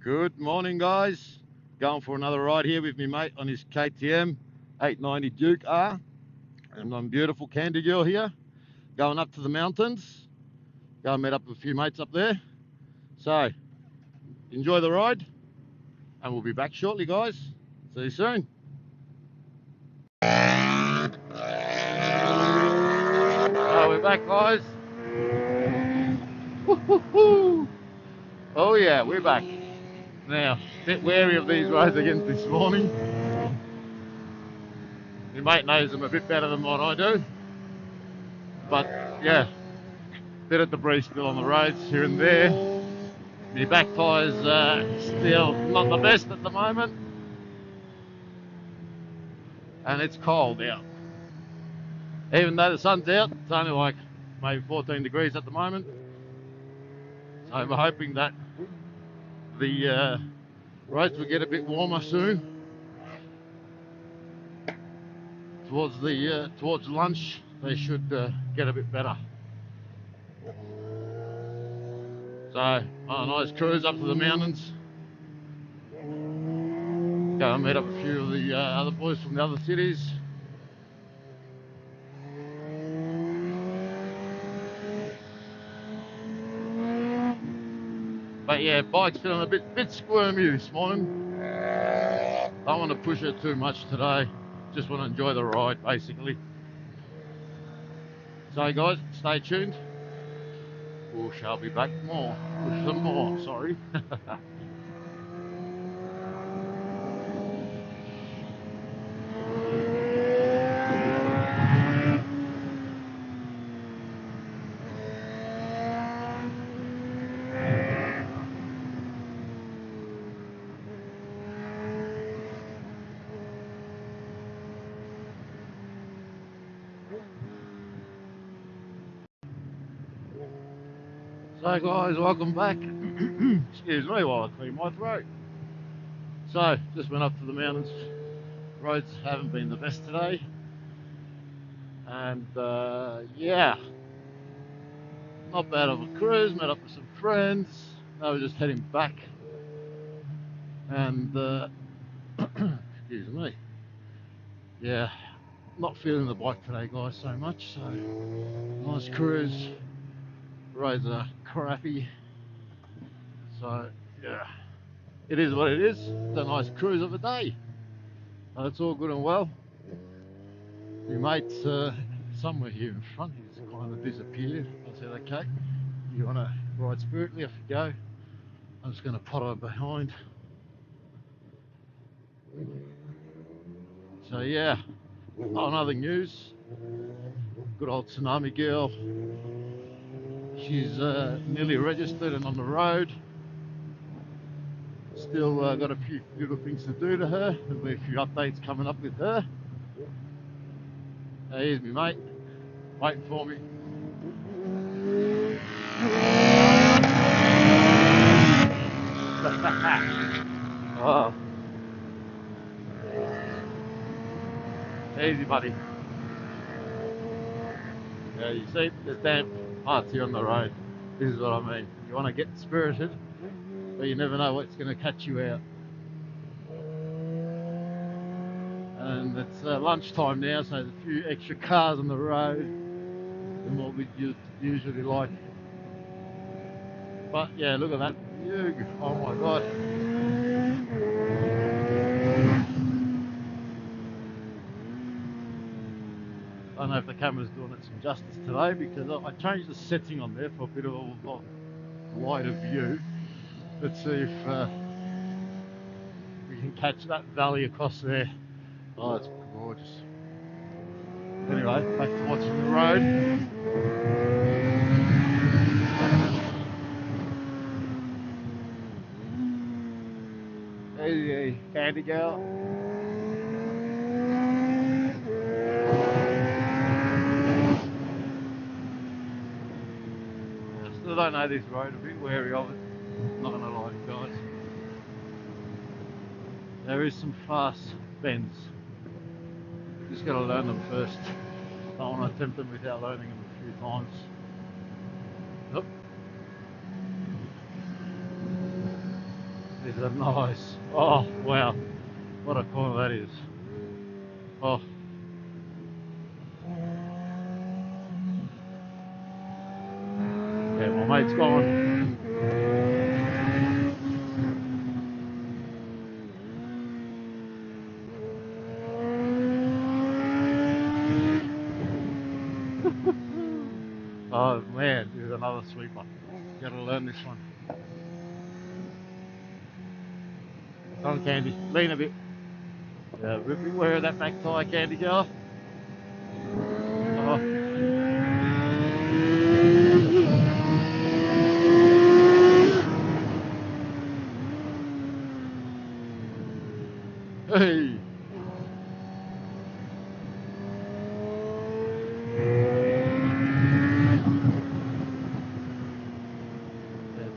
Good morning, guys. Going for another ride here with me mate on his KTM 890 Duke R. And I'm beautiful Candy Girl here. Going up to the mountains. Go and meet up with a few mates up there. So, enjoy the ride. And we'll be back shortly, guys. See you soon. Oh, we're back, guys. Woo-hoo-hoo. Oh yeah, we're back. Now, a bit wary of these roads again this morning. Your mate knows them a bit better than what I do. But yeah, bit of debris still on the roads here and there. My back tyre's still not the best at the moment. And it's cold out. Even though the sun's out, it's only like maybe 14 degrees at the moment. So I'm hoping that the roads will get a bit warmer soon. Towards lunch, they should get a bit better. So, on a nice cruise up to the mountains. Go and meet up a few of the other boys from the other cities. But yeah, bike's feeling a bit squirmy this morning. Don't want to push it too much today. Just want to enjoy the ride, basically. So guys, stay tuned. We shall be back with some more, sorry. So guys, welcome back. Excuse me while I clean my throat. So, just went up to the mountains. Roads haven't been the best today. And yeah, not bad of a cruise, met up with some friends. Now we're just heading back. And excuse me. Yeah, not feeling the bike today, guys, so much. So, nice cruise. Roads are crappy. So, yeah, it is what it is. It's a nice cruise of a day. It's all good and well. Your mate's somewhere here in front. He's kind of disappeared. I said, okay, you want to ride spiritly? Off you go. I'm just going to pot her behind. So yeah, on other news, good old Tsunami Girl. She's nearly registered and on the road. Still got a few little things to do to her. There'll be a few updates coming up with her. Here's me mate, waiting for me. Oh. Easy buddy. Yeah, you see, there's damp parts here on the road. This is what I mean. You want to get spirited, but you never know what's going to catch you out. And it's lunchtime now, so there's a few extra cars on the road than what we usually like. But yeah, look at that view. Oh my god. I don't know if the camera's doing it some justice today, because I changed the setting on there for a bit of a wider view. Let's see if we can catch that valley across there. Oh, it's gorgeous. Anyway, back to watching the road. Hey, Candy Girl. I still don't know this road, a bit wary of it. Not gonna lie, guys. There is some fast bends. Just gotta learn them first. Don't want to attempt them without learning them a few times. Nope. Is it nice? Oh wow, what a corner that is. Oh. Yeah, my mate's gone. Oh man, there's another sweeper. Gotta learn this one. Come on, Candy, lean a bit. Yeah, beware of that back tire, Candy girl. Oh. Hey.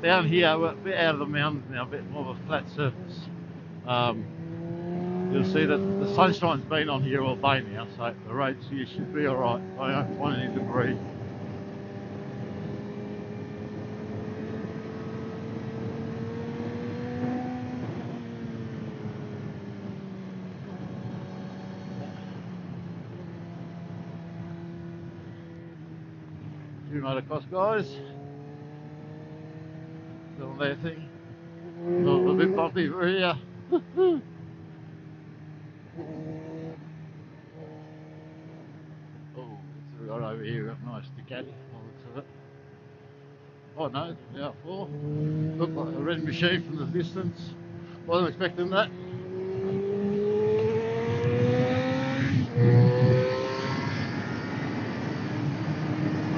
Down here, we're a bit out of the mountains now, a bit more of a flat surface. You'll see that the sunshine's been on here all day now, so the roads here should be alright. I don't find any debris. Two motocross guys doing their thing. A bit bumpy for here. Oh, it's right over here, a nice Ducati. Oh no, it's out four. Looked like a red machine from the distance. Wasn't expecting that.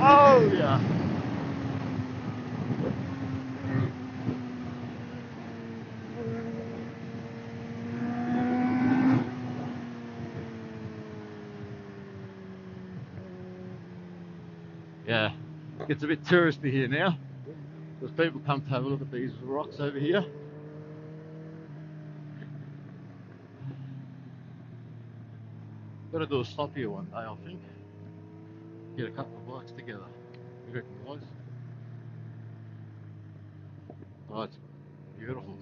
Oh yeah. Yeah, it's a bit touristy here now, because people come to have a look at these rocks over here. Got to do a stop here one day, I think. Get a couple of bikes together. You reckon, guys? Oh, it's beautiful.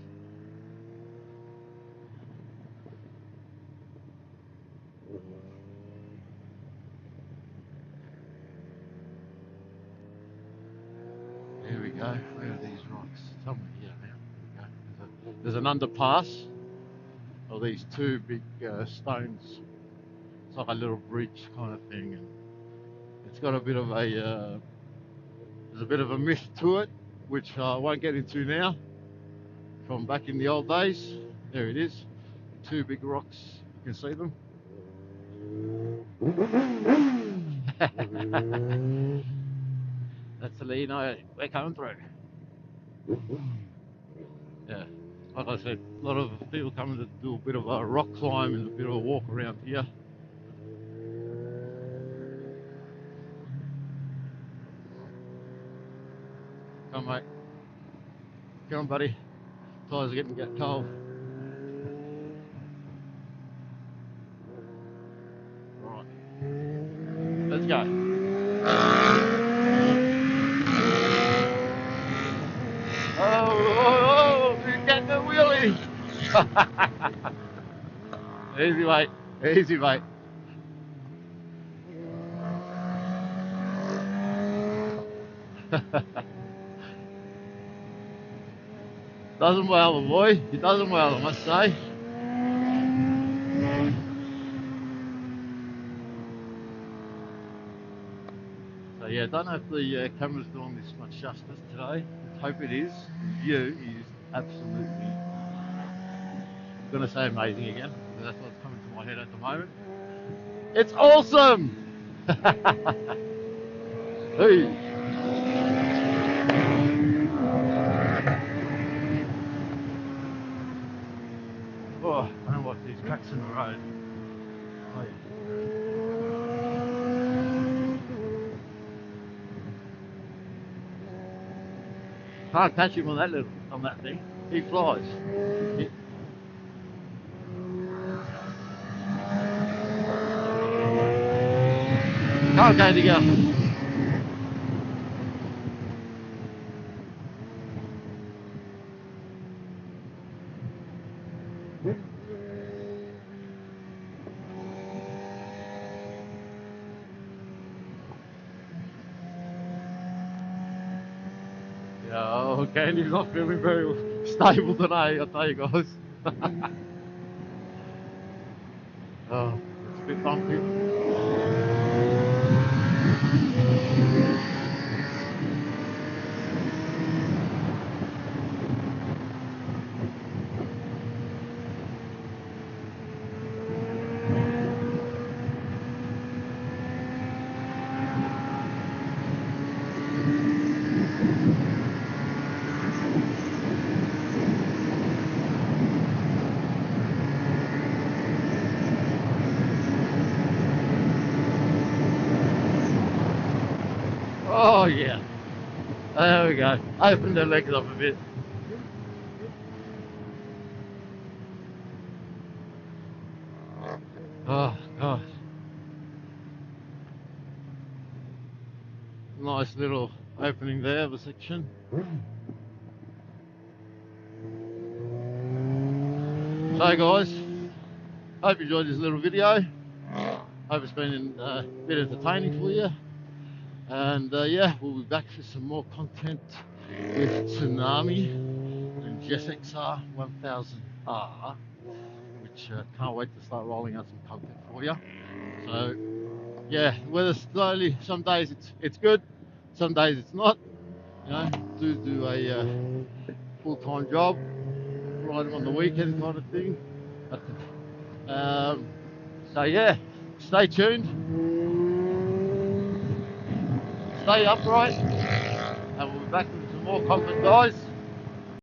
There we go. Where are these rocks? Somewhere here now. There we go. There's an underpass of these two big stones. It's like a little bridge kind of thing, and it's got a bit of a there's a bit of a myth to it, which I won't get into now. From back in the old days, there it is. Two big rocks. You can see them. That's to let you know we're coming through. Yeah, like I said, a lot of people coming to do a bit of a rock climb and a bit of a walk around here. Come on, mate. Come on, buddy. Tires are getting cold. Right, let's go. Oh, you're getting a wheelie. Easy, mate. Easy, mate. Doesn't well, the boy. He doesn't well, I must say. So yeah, I don't know if the camera's doing this much justice today. I hope it is. The view is absolutely, I'm going to say amazing again, because that's what's coming to my head at the moment. It's awesome! Hey. Oh, I don't like these cracks in the road. Oh, yeah. Can't catch him on that thing. He flies. Can't go together. Yeah, okay, he's not feeling very stable today, I'll tell you guys. Oh, it's a bit bumpy. Oh yeah, there we go. Open the legs up a bit. Oh gosh, nice little opening there of a section. So guys, hope you enjoyed this little video. Hope it's been a bit entertaining for you. And yeah, we'll be back for some more content with Tsunami and ZXR 1000R, which can't wait to start rolling out some content for you. So yeah, weather slowly. Some days it's good, some days it's not. You know, do a full-time job, ride on the weekend kind of thing. So yeah, stay tuned, stay upright, and we'll be back with some more content, guys.